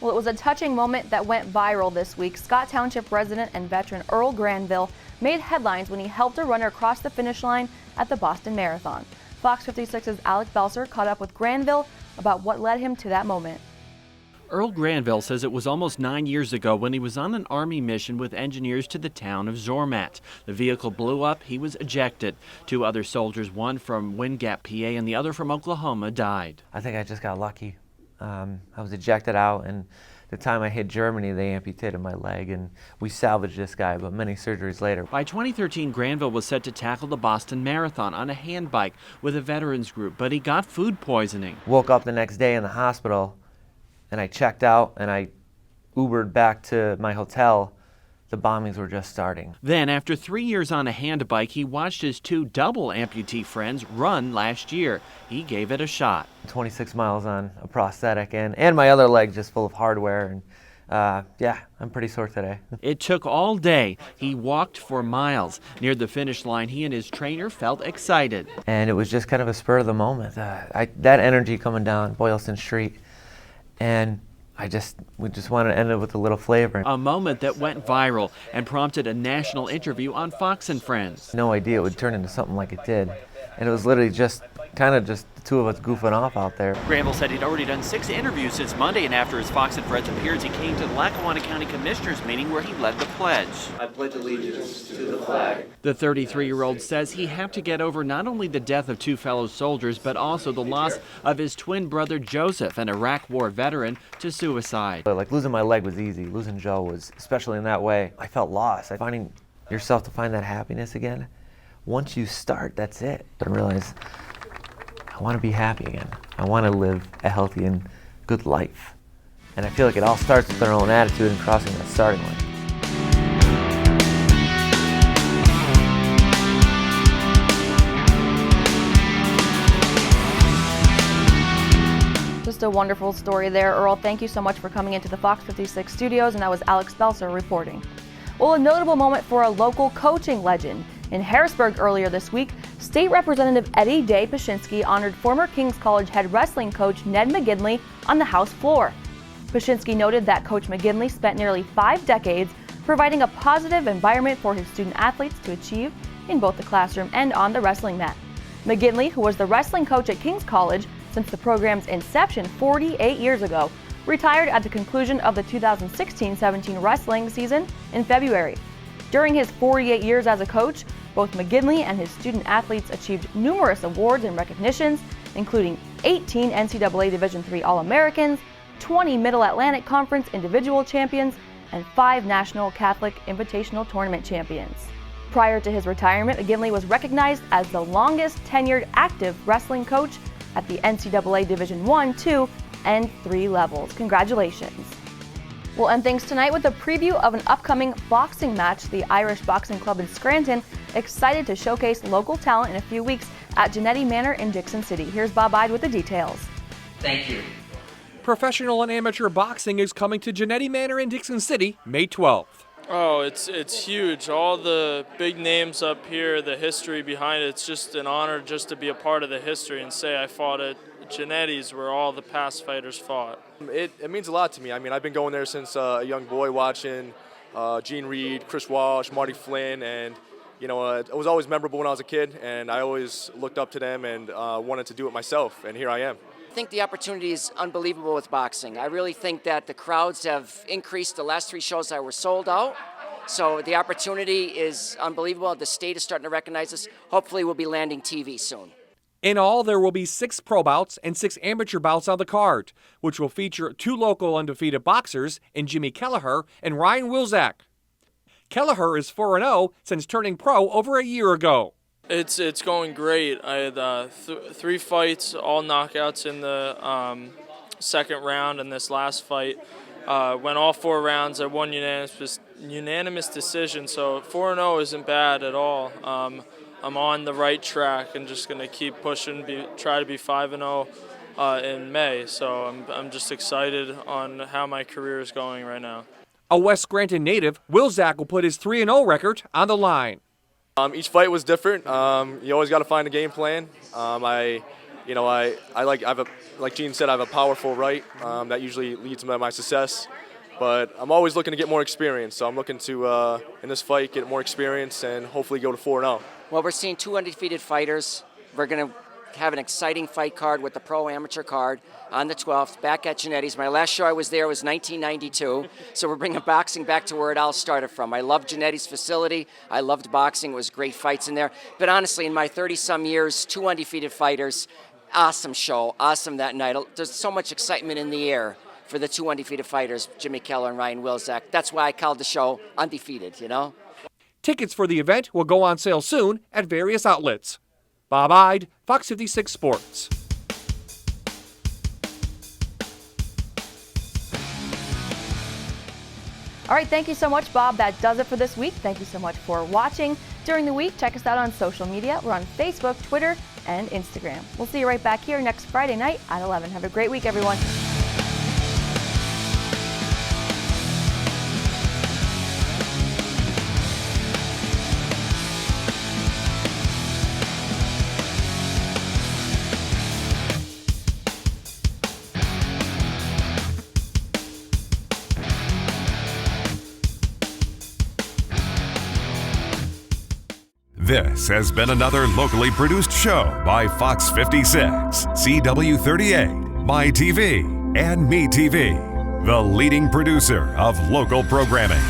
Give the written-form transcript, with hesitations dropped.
Well, it was a touching moment that went viral this week. Scott Township resident and veteran Earl Granville made headlines when he helped a runner cross the finish line at the Boston Marathon. Fox 56's Alex Belser caught up with Granville about what led him to that moment. Earl Granville says it was almost 9 years ago when he was on an Army mission with engineers to the town of Zormat. The vehicle blew up. He was ejected. 2 other soldiers, one from Wind Gap, PA, and the other from Oklahoma, died. I think I just got lucky. I was ejected out, and the time I hit Germany, they amputated my leg, and we salvaged this guy, but many surgeries later. By 2013, Granville was set to tackle the Boston Marathon on a hand bike with a veterans group, but he got food poisoning. Woke up the next day in the hospital, and I checked out, and I Ubered back to my hotel. The bombings were just starting. Then, after 3 years on a hand bike, he watched his 2 double amputee friends run last year. He gave it a shot. 26 miles on a prosthetic, and my other leg just full of hardware, and yeah, I'm pretty sore today. It took all day. He walked for miles. Near the finish line, he and his trainer felt excited. And it was just kind of a spur of the moment. That energy coming down Boylston Street, and we just wanted to end it with a little flavor. A moment that went viral and prompted a national interview on Fox and Friends. No idea it would turn into something like it did. And it was literally just the 2 of us goofing off out there. Granville said he'd already done 6 interviews since Monday, and after his Fox and Friends appearance, he came to the Lackawanna County Commissioners meeting where he led the pledge. I pledge allegiance to the flag. The 33-year-old says he had to get over not only the death of 2 fellow soldiers, but also the loss of his twin brother Joseph, an Iraq War veteran, to suicide. Like, losing my leg was easy. Losing Joe was, especially in that way, I felt lost. Finding yourself to find that happiness again, once you start, that's it. But I realized I want to be happy again. I want to live a healthy and good life. And I feel like it all starts with our own attitude and crossing that starting line. Just a wonderful story there, Earl. Thank you so much for coming into the Fox 56 studios, and that was Alex Belser reporting. Well, a notable moment for a local coaching legend. In Harrisburg earlier this week, State Representative Eddie Day Pashinski honored former King's College head wrestling coach Ned McGinley on the House floor. Pashinski noted that Coach McGinley spent nearly 5 decades providing a positive environment for his student athletes to achieve in both the classroom and on the wrestling mat. McGinley, who was the wrestling coach at King's College since the program's inception 48 years ago, retired at the conclusion of the 2016-17 wrestling season in February. During his 48 years as a coach, both McGinley and his student athletes achieved numerous awards and recognitions, including 18 NCAA Division III All-Americans, 20 Middle Atlantic Conference individual champions, and 5 National Catholic Invitational Tournament champions. Prior to his retirement, McGinley was recognized as the longest tenured active wrestling coach at the NCAA Division I, II, and III levels. Congratulations. We'll end things tonight with a preview of an upcoming boxing match. The Irish Boxing Club in Scranton excited to showcase local talent in a few weeks at Genetti Manor in Dixon City. Here's Bob Ide with the details. Thank you. Professional and amateur boxing is coming to Genetti Manor in Dixon City May 12th. Oh, it's huge. All the big names up here, the history behind it, it's just an honor just to be a part of the history and say I fought at Genetti's where all the past fighters fought. It means a lot to me. I mean, I've been going there since a young boy watching Gene Reed, Chris Walsh, Marty Flynn, and you know, it was always memorable when I was a kid, and I always looked up to them and wanted to do it myself, and here I am. I think the opportunity is unbelievable with boxing. I really think that the crowds have increased. The last 3 shows that were sold out. So the opportunity is unbelievable. The state is starting to recognize us. Hopefully we'll be landing TV soon. In all, there will be 6 pro bouts and 6 amateur bouts on the card, which will feature 2 local undefeated boxers in Jimmy Kelleher and Ryan Wilczak. Kelleher is 4-0 since turning pro over a year ago. It's going great. I had 3 fights, all knockouts in the second round, and this last fight went all 4 rounds. I won unanimous decision, so 4-0 isn't bad at all. I'm on the right track and just going to keep pushing, try to be 5-0 in May. So I'm just excited on how my career is going right now. A West Scranton native, Wilczak will put his 3-0 record on the line. Each fight was different. You always got to find a game plan. I you know, like Gene said, I have a powerful right that usually leads to my success. But I'm always looking to get more experience, so I'm looking to, in this fight, get more experience and hopefully go to 4-0. Well, we're seeing 2 undefeated fighters. We're going to have an exciting fight card with the pro-amateur card on the 12th, back at Genetti's. My last show I was there was 1992, so we're bringing boxing back to where it all started from. I loved Genetti's facility. I loved boxing. It was great fights in there. But honestly, in my 30-some years, 2 undefeated fighters, awesome show, awesome that night. There's so much excitement in the air for the 2 undefeated fighters, Jimmy Keller and Ryan Wilczek. That's why I called the show Undefeated, you know? Tickets for the event will go on sale soon at various outlets. Bob Ide, Fox 56 Sports. All right, thank you so much, Bob. That does it for this week. Thank you so much for watching. During the week, check us out on social media. We're on Facebook, Twitter, and Instagram. We'll see you right back here next Friday night at 11. Have a great week, everyone. This has been another locally produced show by Fox 56, CW38, MyTV, and MeTV, the leading producer of local programming.